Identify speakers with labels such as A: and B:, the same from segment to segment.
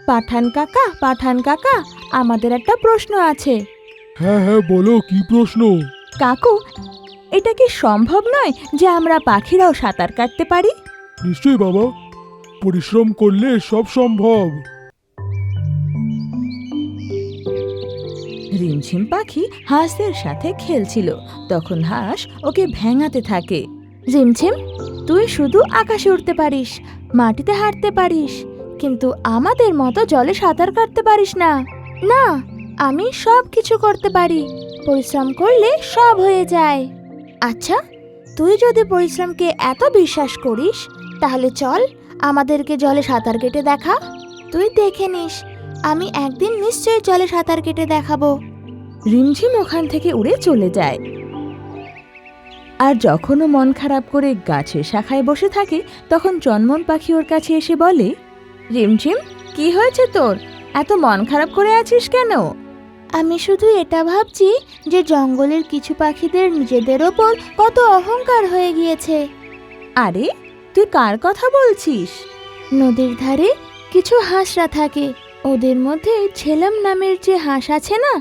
A: পাঠান কাকা, আমাদের একটা প্রশ্ন আছে।
B: হ্যাঁ হ্যাঁ, বলো কি প্রশ্ন?
A: কাকু, এটা কি সম্ভব নয় যে আমরা পাখিরাও সাঁতার কাটতে পারি?
B: নিশ্চয়ই বাবা, পরিশ্রম করলে সব সম্ভব।
A: রিমঝিম পাখি হাঁসদের সাথে খেলছিল। তখন হাঁস ওকে ভেঙাতে থাকে। রিমঝিম, তুই শুধু আকাশে উঠতে পারিস, মাটিতে হাঁটতে পারিস, কিন্তু আমাদের মতো জলে সাঁতার কাটতে পারিস না। না, আমি সব কিছু করতে পারি, পরিশ্রম করলে সব হয়ে যায়। আচ্ছা, তুই যদি পরিশ্রমকে এত বিশ্বাস করিস, তাহলে চল আমাদেরকে জলে সাঁতার কেটে দেখা। তুই দেখে নিস, আমি একদিন নিশ্চয়ই জলে সাঁতার কেটে দেখাবো। রিমঝিম ওখান থেকে উড়ে চলে যায়। আর যখনও মন খারাপ করে গাছের শাখায় বসে থাকে, তখন চনমন পাখি ওর কাছে এসে বলে, রিমঝিম, কি হয়েছে তোর? এত মন খারাপ করে আছিস কেন? আমি শুধু এটা ভাবছি যে জঙ্গলের কিছু পাখিদের নিজেদের ওপর কত অহংকার হয়ে গিয়েছে। আরে, তুই কার কথা বলছিস? নদীর ধারে কিছু হাঁসরা থাকে, ওদের মধ্যে ঝেলম নামের যে হাঁস আছে না,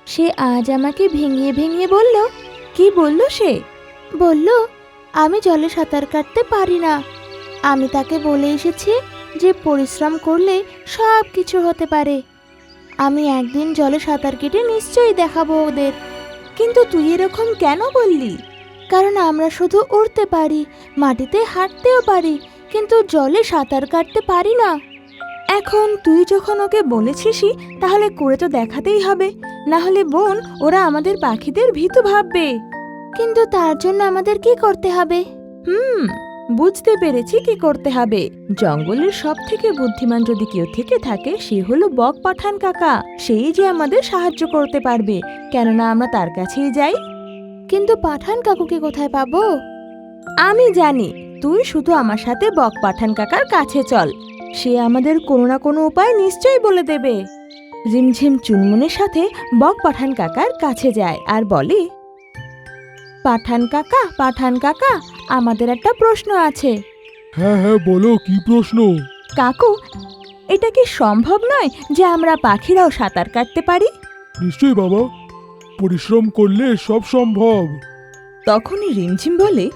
A: সে আজ আমাকে ভেঙিয়ে ভেঙিয়ে বলল। কি বলল সে? বলল আমি জলে সাঁতার কাটতে পারি না। আমি তাকে বলে এসেছি যে পরিশ্রম করলে সব কিছু হতে পারে। আমি একদিন জলে সাঁতার কেটে নিশ্চয়ই দেখাবো ওদের। কিন্তু তুই এরকম কেন বললি? কারণ আমরা শুধু উড়তে পারি, মাটিতে হাঁটতেও পারি, কিন্তু জলে সাঁতার কাটতে পারি না। এখন তুই যখন ওকে বলেছিসই, তাহলে করে তো দেখাতেই হবে, না হলে বোন ওরা আমাদের পাখিদের ভীতু ভাববে। কিন্তু তার জন্য আমাদের কি করতে হবে? বুঝতে পেরেছি কি করতে হবে। জঙ্গলের সব থেকে বুদ্ধিমান যদি কেউ থেকে থাকে, সে হলো বক পাঠান কাকা। সেই যে আমাদের সাহায্য করতে পারবে, কেননা আমরা তার কাছেই যাই। কিন্তু পাঠান কাকুকে কোথায় পাবো? আমি জানি, তুই শুধু আমার সাথে বক পাঠান কাকার কাছে চল, সে আমাদের কোনো না কোনো উপায় নিশ্চয়ই বলে দেবে। রিমঝিম চুনমুনের সাথে বক পাঠান কাকার কাছে যায় আর বলে, পাঠান কাকা, আমাদের একটা প্রশ্ন আছে।
B: হ্যাঁ হ্যাঁ, বলো কি প্রশ্ন?
A: কাকু, এটা কি সম্ভব নয় যে আমরা পাখিরাও সাঁতার কাটতে পারি?
B: নিশ্চয়ই বাবা, পরিশ্রম করলে সব সম্ভব।
A: তখনই রিমঝিম বলে,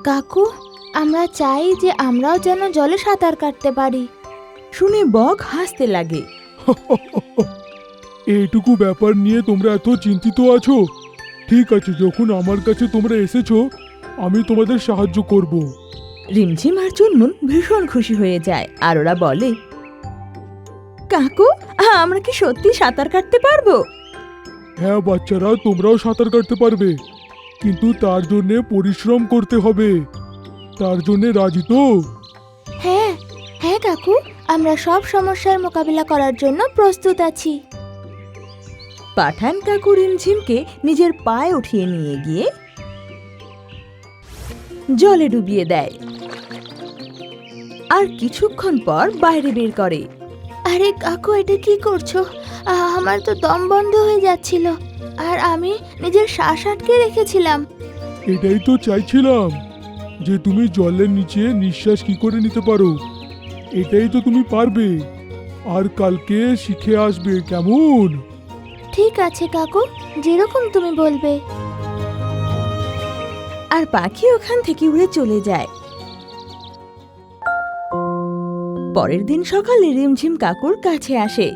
A: কাকু, আমরা চাই যে আমরাও যেন জলে সাঁতার কাটতে পারি। শুনে বক হাসতে লাগে।
B: এইটুকু ব্যাপার নিয়ে তোমরা এত চিন্তিত আছো? ঠিক আছে, যখন আমার কাছে তোমরা এসেছো, আমি তোমাদের সাহায্য করব।
A: রিমঝিম আর চুনমুন ভীষণ খুশি হয়ে যায় আর ওরা বলে, কাকু, আমরা কি সত্যি সাঁতার কাটতে পারবো?
B: হ্যাঁ বাচ্চারা, তোমরাও সাঁতার কাটতে পারবে, কিন্তু তার জন্য পরিশ্রম করতে হবে। তার জন্য রাজি তো?
A: হ্যাঁ হ্যাঁ কাকু, আমরা সব সমস্যার মোকাবিলা করার জন্য প্রস্তুত আছি। পাঠান কাকু রিমঝিমকে নিজের পায়ে উঠিয়ে নিয়ে গিয়ে জলে ডুবিয়ে দেয় আর কিছুক্ষণ পর বাইরে বের করে। আরে কাকু, এটা কি করছো? আমার তো দম বন্ধ হয়ে যাচ্ছিল, আর আমি নিজের শ্বাস আটকে রেখেছিলাম।
B: এটাই তো চাইছিলাম, যে তুমি জলের নিচে নিঃশ্বাস কি করে নিতে পারো। এটাই তো তুমি পারবে, আর কালকে শিখে আসবে, কেমন?
A: ঠিক আছে কাকু, যেরকম তুমি বলবে। আর পাখি ওখান থেকে উড়ে চলে যায়। পরের দিন সকালে রিমঝিম কাকুর কাছে আসে।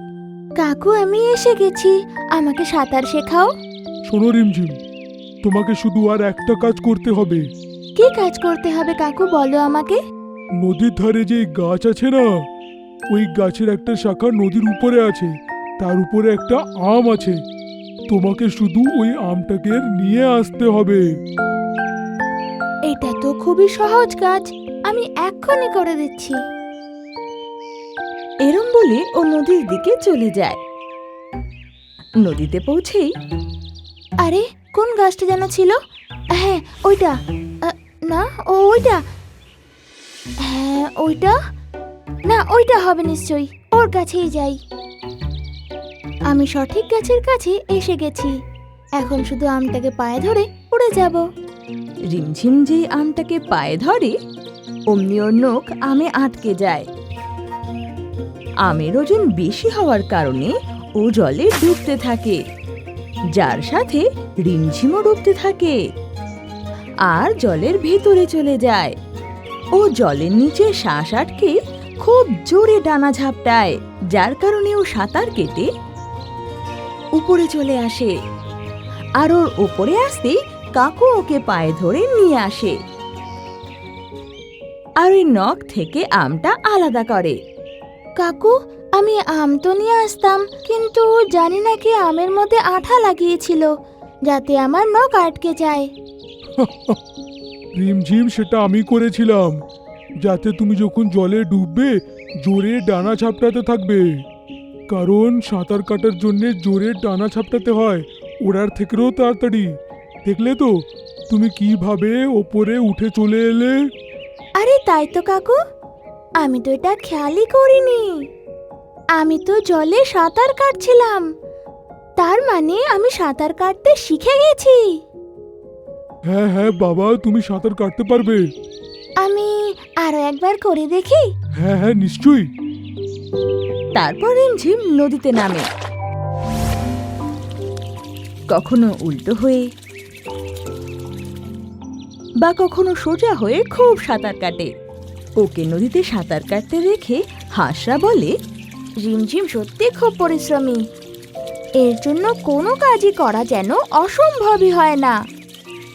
A: কাকু, আমি এসে গেছি, আমাকে সাঁতার শেখাও।
B: শোনো রিমঝিম, তোমাকে শুধু আর একটা কাজ করতে হবে।
A: কি কাজ করতে হবে কাকু, বলো আমাকে।
B: নদীর ধারে যে গাছ আছে না, ওই গাছের একটা শাখা নদীর উপরে আছে, তার উপরে একটা আম আছে। তোমাকে শুধু ওই আমটাকে নিয়ে আসতে হবে।
A: এটা তো খুবই সহজ কাজ, আমি এক্ষুনি করে দিচ্ছি। এরম বলে ও নদীর দিকে চলে যায়। নদীতে পৌঁছেই, আরে কোন গাছটা যেন ছিল? হ্যাঁ ওইটা, না ওইটা, হ্যাঁ ওইটা, না ওইটা হবে নিশ্চয়ই, ওর কাছেই যাই। আমি সঠিক গাছের কাছে এসে গেছি, এখন শুধু আমটাকে পায়ে ধরে উড়ে যাব। রিমঝিম যেই আমটাকে পায়ে ধরে, অমনি ওর নখ আমে আটকে যায়। আমের ওজন বেশি হওয়ার কারণে ও জলে ডুবতে থাকে, যার সাথে রিমঝিমও ডুবতে থাকে আর জলের ভেতরে চলে যায়। ও জলের নিচে শ্বাস আটকে খুব জোরে ডানা ঝাপটায়, যার কারণে ও সাঁতার কেটে উপরে চলে আসে। আর ওর উপরে আসতেই কাকু ওকে পায়ে ধরে নিয়ে আসে আর ওই নখ থেকে আমটা আলাদা করে। কাকু, আমি আম তো নিয়ে আসতাম, কিন্তু জানি না কি আমের মধ্যে আঠা লাগিয়েছিল যাতে আমার নখ আটকে যায়।
B: রিমঝিম, সেটা আমি করেছিলাম যাতে তুমি যখন জলে ডুববে জোরে ডানা ঝাপটাতে থাকবে। কারণ সাঁতার কাটার জন্য জোরে ডানা ঝাপটাতে হয়, ওড়ার থেকেও তাড়াতাড়ি। দেখলে তো তুমি কিভাবে ওপরে উঠে চলে এলে।
A: আরে তাই তো কাকু, আমি তো এটা খেয়ালই করিনি। আমি তো জলে সাঁতার কাটছিলাম, তার মানে আমি সাঁতার কাটতে শিখে গেছি।
B: হ্যাঁ হ্যাঁ বাবা, তুমি সাঁতার কাটতে পারবে।
A: আমি আরো একবার করে দেখি।
B: হ্যাঁ হ্যাঁ নিশ্চয়ই।
A: তারপর রিমঝিম নদীতে নামে, কখনো উল্টো হয়ে বা কখনো সোজা হয়ে খুব সাঁতার কাটে। ওকে নদীতে সাঁতার কাটতে দেখে হাঁসরা বলে, রিমঝিম সত্যি খুব পরিশ্রমী, এর জন্য কোনো কাজই করা যেন অসম্ভবই হয় না।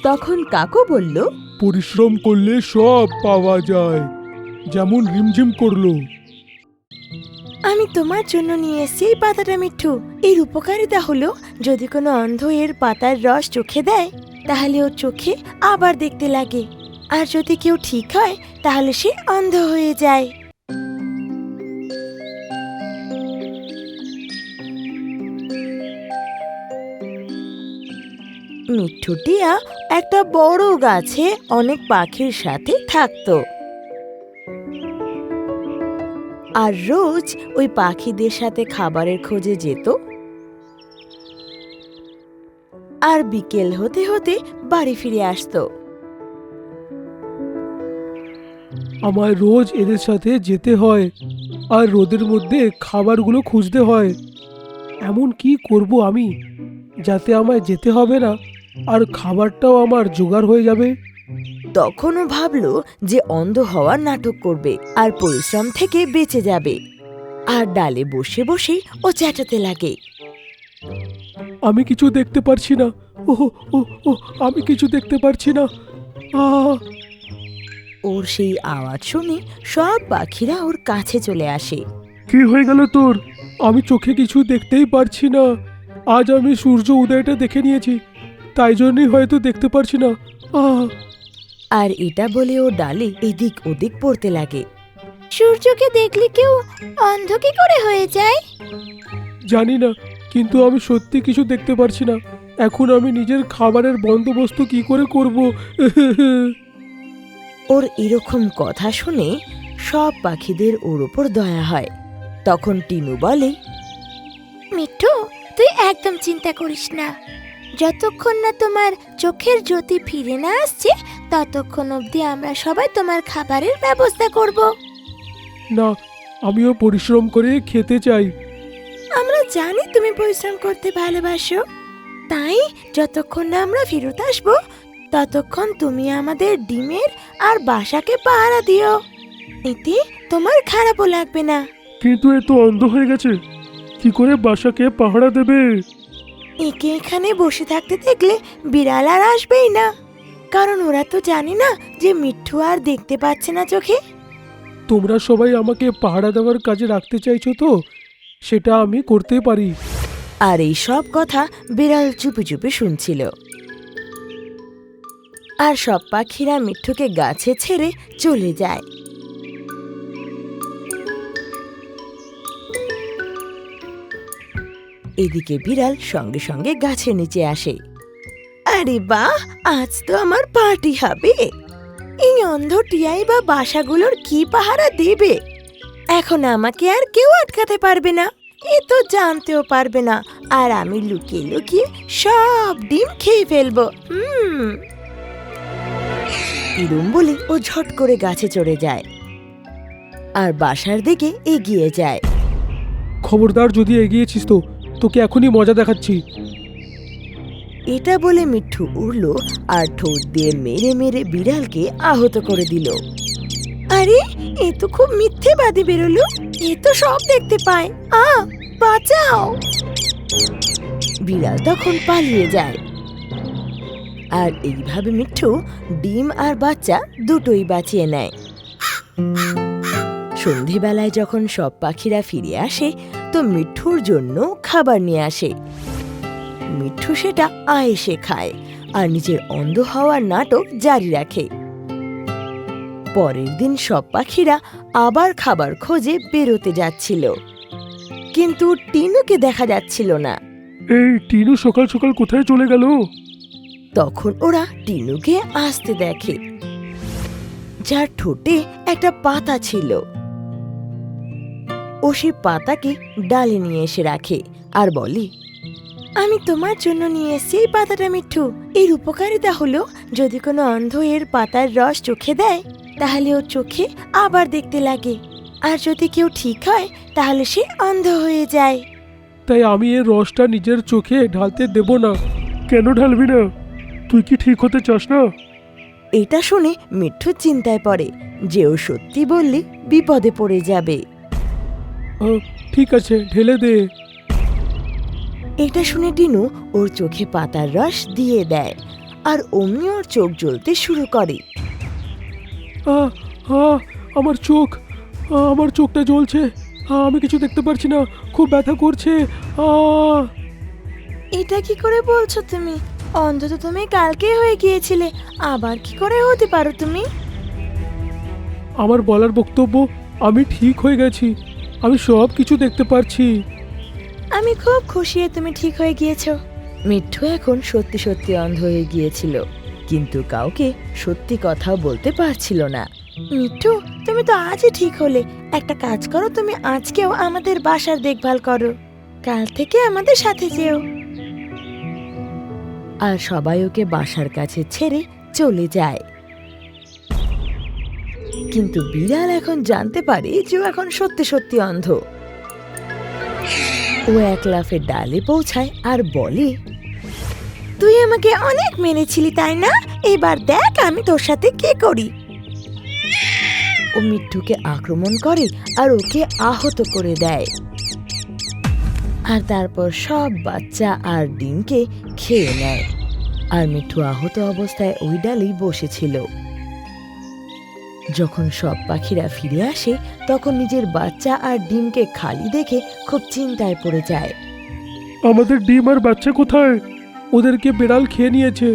A: তখন কাকু বলল,
B: পরিশ্রম করলে সব পাওয়া যায়, যেমন রিমঝিম করলো।
A: আমি তোমার জন্য নিয়ে এসেছি এই পাতাটা মিঠু। এর উপকারিতা হলো, যদি কোনো অন্ধ এর পাতার রস চোখে দেয় তাহলে ওর চোখে আবার দেখতে লাগে, আর যদি কেউ ঠিক হয় তাহলে সে অন্ধ হয়ে যায়। মিঠু টিয়া একটা বড় গাছে অনেক পাখির সাথে থাকতো, আর রোজ ওই পাখিদের সাথে খাবারের খোঁজে যেত। আর বিকেল হতে হতে বাড়ি ফিরে আসতো।
B: আমায় রোজ এদের সাথে যেতে হয় আর রোদের মধ্যে খাবারগুলো খুঁজতে হয়। এমন কি করব আমি যাতে আমায় যেতে হবে না আর খাবারটাও আমার জোগাড় হয়ে যাবে।
A: তখনও ভাবলো যে অন্ধ হওয়ার নাটক করবে আর পরিশ্রম থেকে বেঁচে যাবে। আর ডালে বসে বসে ও চেঁচাতে লাগে,
B: আমি কিছু দেখতে পারছি না, ও ও ও আমি কিছু দেখতে পারছি না।
A: ওর সেই আওয়াজ শুনে সব পাখিরা ওর কাছে চলে আসে।
B: কি হয়ে গেল তোর? আমি চোখে কিছু দেখতেই পারছি না। আজ আমি সূর্য উদয়টা দেখে নিয়েছি, তাই জন্যই হয়তো দেখতে পারছি না।
A: আর এটা বলে ও ডালে এদিক ওদিক পড়তে লাগে। সূর্যকে দেখলে কেউ অন্ধ কি করে হয়ে যায়?
B: জানি না, কিন্তু আমি সত্যি কিছু দেখতে পারছি না। এখন আমি নিজের খাবারের বন্দোবস্ত কি করে করব?
A: ওর এরকম কথা শুনে সব পাখিদের ওর ওপর দয়া হয়। তখন টিনু বলে, মিঠু, তুই একদম চিন্তা করিস না। যতক্ষণ না তোমার চোখের জ্যোতি ফিরে না আসছে ততক্ষণ অবধি আমরা সবাই তোমার খাবারের ব্যবস্থা করব।
B: না, আমিও পরিশ্রম করে খেতে চাই।
A: আমরা জানি তুমি পরিশ্রম করতে ভালোবাসো, তাই যতক্ষণ না আমরা ফেরত আসবো ততক্ষণ তুমি আমাদের ডিমের আর বাসাকে পাহারা দিও। এতে তোমার খারাপও লাগবে না।
B: কিন্তু এ তো অন্ধ হয়ে গেছে, কি করে বাসাকে পাহারা দেবে?
A: একে এখানে বসে থাকতে দেখলে বিড়াল আর আসবেই না, কারণ ওরা তো জানে না যে মিঠু আর দেখতে পাচ্ছে না চোখে।
B: তোমরা সবাই আমাকে পাহারা দেওয়ার কাজে রাখতে চাইছো তো, সেটা আমি করতে পারি।
A: আর এই সব কথা বিড়াল চুপি চুপি শুনছিল। আর সব পাখিরা মিঠুকে গাছে ছেড়ে চলে যায়। এদিকে বিড়াল সঙ্গে সঙ্গে গাছের নিচে আসে। আরে বাহ, আজ তো আমার পার্টি হবে। এই অন্ধ টিয়াই বা বাসাগুলোর কি পাহারা দেবে? এখন আমাকে আর কেউ আটকাতে পারবে না, এ তো জানতেও পারবে না, আর আমি লুকিয়ে লুকিয়ে সব ডিম খেয়ে ফেলবো। এরম বলে ও ঝট করে গাছে চড়ে যায় আর বাসার দিকে এগিয়ে যায়।
B: খবরদার যদি এগিয়েছিস তো তোকে এখনই মজা দেখাচ্ছি।
A: এটা বলে মিঠু উড়ল আর ঠোঁট দিয়ে মেরে মেরে বিড়ালকে আহত করে দিল। আরে এ তো খুব মিথ্যেবাদী বেরোলো, এ তো সব দেখতে পায়। বাঁচাও! বিড়াল তখন পালিয়ে যায়। আর এইভাবে মিঠু ডিম আর বাচ্চা দুটোই বাঁচিয়ে নেয়। সন্ধেবেলায় যখন সব পাখিরা ফিরে আসে তো মিঠুর জন্য খাবার নিয়ে আসে। মিঠু সেটা আয়েসে খায় আর নিজের অন্ধ হওয়ার নাটক জারি রাখে। পরের দিন সব পাখিরা আবার খাবার খোঁজে বেরোতে যাচ্ছিল, কিন্তু টিনুকে দেখা যাচ্ছিল না।
B: এই টিনু সকাল সকাল কোথায় চলে গেল?
A: তখন ওরা টিনুকে আসতে দেখে, যার ঠোঁটে একটা পাতা ছিল। ও সেই পাতাকে ডালে নিয়ে এসে রাখে আর বলে, আমি তোমার জন্য নিয়ে এসেছি এই পাতাটা মিঠু। এর উপকারিতা হলো যদি কোনো অন্ধ এর পাতার রস চোখে দেয় তাহলে ওর চোখে আবার দেখতে লাগে, আর যদি কেউ ঠিক হয় তাহলে সে অন্ধ হয়ে যায়।
B: তাই আমি এর রসটা নিজের চোখে ঢালতে দেব না। কেন ঢালবি না? তুই কি ঠিক হতে চাস না?
A: এটা শুনে মিঠু চিন্তায় পড়ে যে ও সত্যি বললে বিপদে পড়ে যাবে।
B: ঠিক আছে, ঢেলে দে।
A: এটা শুনে টিনু ওর চোখে পাতার রস দিয়ে দেয় আর অমনি ওর চোখ জ্বলতে শুরু করে।
B: আমার চোখ, আমার চোখটা জ্বলছে। আমি কিছু দেখতে পারছি না, খুব ব্যথা করছে।
A: এটা কি করে বলছো তুমি? অন্তত তুমি কালকে হয়ে গিয়েছিলে, আবার কি করে হতে পারো তুমি?
B: আমার বলার বক্তব্য, আমি ঠিক হয়ে গেছি, আমি সব কিছু দেখতে পারছি।
A: আমি খুব খুশি তুমি ঠিক হয়ে গিয়েছো। মিঠু এখন সত্যি সত্যি অন্ধ হয়ে গিয়েছিল, কিন্তু কাউকে সত্যি কথাও বলতে পারছিল না। মিঠু, তুমি তো আজই ঠিক হলে। একটা কাজ করো, তুমি আজকেও আমাদের বাসার দেখভাল করো, কাল থেকে আমাদের সাথে যেও। আর সবাই ওকে বাসার কাছে ছেড়ে চলে যায়। কিন্তু বিড়াল এখন জানতে পারে যে ও এখন সত্যি সত্যি অন্ধ। ও এক লাফে ডালে পৌঁছায় আর বলে, তুই আমাকে অনেক মেরেছিলি তাই না? এবার দেখ আমি তোর সাথে কি করি। ও মিঠুকে আক্রমণ করে আর ওকে আহত করে দেয়, আর তারপর সব বাচ্চা আর ডিমকে খেয়ে নেয়। আর মিঠু আহত অবস্থায় ওই ডালেই বসেছিল। যখন সব পাখিরা ফিরে আসে তখন নিজের বাচ্চা আর ডিমকে খালি দেখে খুব চিন্তায় পড়ে যায়।
B: আমাদের ডিম আর বাচ্চা কোথায়? ওদেরকে বিড়াল খেয়ে নিয়েছে।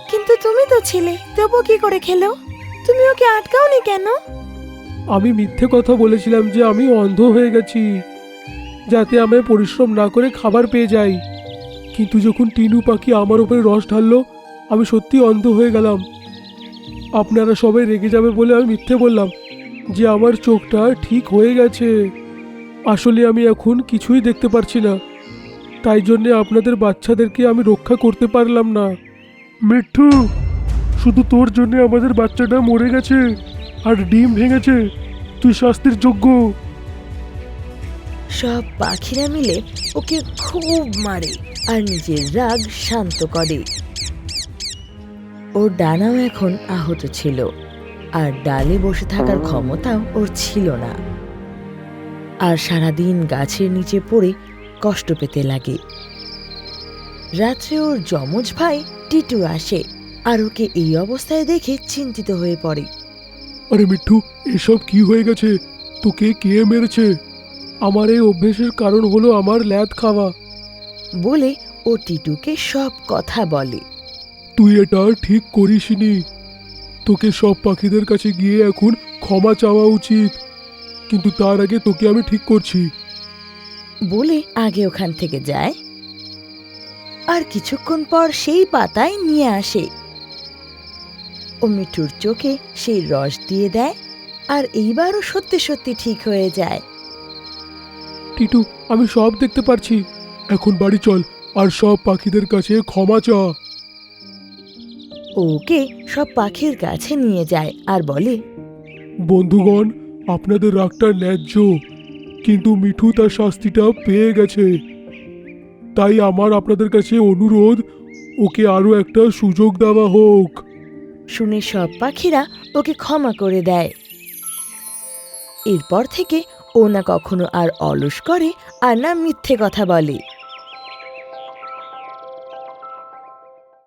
A: কিন্তু তুমি তো ছিলে, তবু কি করে খেলো? তুমি ওকে আটকাওনি কেন?
B: আমি মিথ্যে কথা বলেছিলাম যে আমি অন্ধ হয়ে গেছি, যাতে আমি পরিশ্রম না করে খাবার পেয়ে যাই। কিন্তু যখন টিনু পাখি আমার উপরে রস ঢাললো, আমি সত্যি অন্ধ হয়ে গেলাম। আপনারা সবাই রেগে যাবে বলে আমি মিথ্যে বললাম যে আমার চোখটা ঠিক হয়ে গেছে। আসলে আমি এখন কিছুই দেখতে পারছি না, তাই জন্যে আপনাদের বাচ্চাদেরকে আমি রক্ষা করতে পারলাম না। মিঠু, শুধু তোর জন্যে আমাদের বাচ্চাটা মরে গেছে আর ডিম ভেঙেছে। তুই শাস্তির যোগ্য।
A: সব পাখিরা মিলে ওকে খুব মারে আর নিজের রাগ শান্ত করে। ওর ডানাও এখন আহত ছিল আর ডালে বসে থাকার ক্ষমতাও ওর ছিল না, আর সারাদিন গাছের নিচে পড়ে কষ্ট পেতে লাগে। রাত্রে ওর যমজ ভাই টিটু আসে আর ওকে এই অবস্থায় দেখে চিন্তিত হয়ে পড়ে।
B: আরে মিঠু, এসব কি হয়ে গেছে? তোকে কে মেরেছে? আমার এই অভ্যেসের কারণ হলো আমার ল্যাদ খাওয়া।
A: বলে ও টিটুকে সব কথা বলে।
B: তুই এটা ঠিক করিসনি। তোকে সব পাখিদের কাছে গিয়ে এখন ক্ষমা চাওয়া উচিত, কিন্তু তার আগে তোকে আমি ঠিক করছি।
A: বলে আগে ওখান থেকে যায় আর কিছুক্ষণ পর সেই পাতায় নিয়ে আসে। ও মিঠুর চোখে সেই রস দিয়ে দেয় আর এইবারও সত্যি সত্যি ঠিক হয়ে যায়।
B: টিটু, আমি সব দেখতে পারছি। এখন বাড়ি চল আর সব পাখিদের কাছে ক্ষমা চা।
A: ওকে সব পাখির কাছে নিয়ে যায় আর বলে,
B: বন্ধুগণ, আপনাদের রাগটা ন্যায্য, কিন্তু মিঠু তার শাস্তিটা পেয়ে গেছে। তাই আমার আপনাদের কাছে অনুরোধ, ওকে আরো একটা সুযোগ দেওয়া হোক।
A: শুনে সব পাখিরা ওকে ক্ষমা করে দেয়। এরপর থেকে ও না কখনো আর অলস করে আর না মিথ্যে কথা বলে।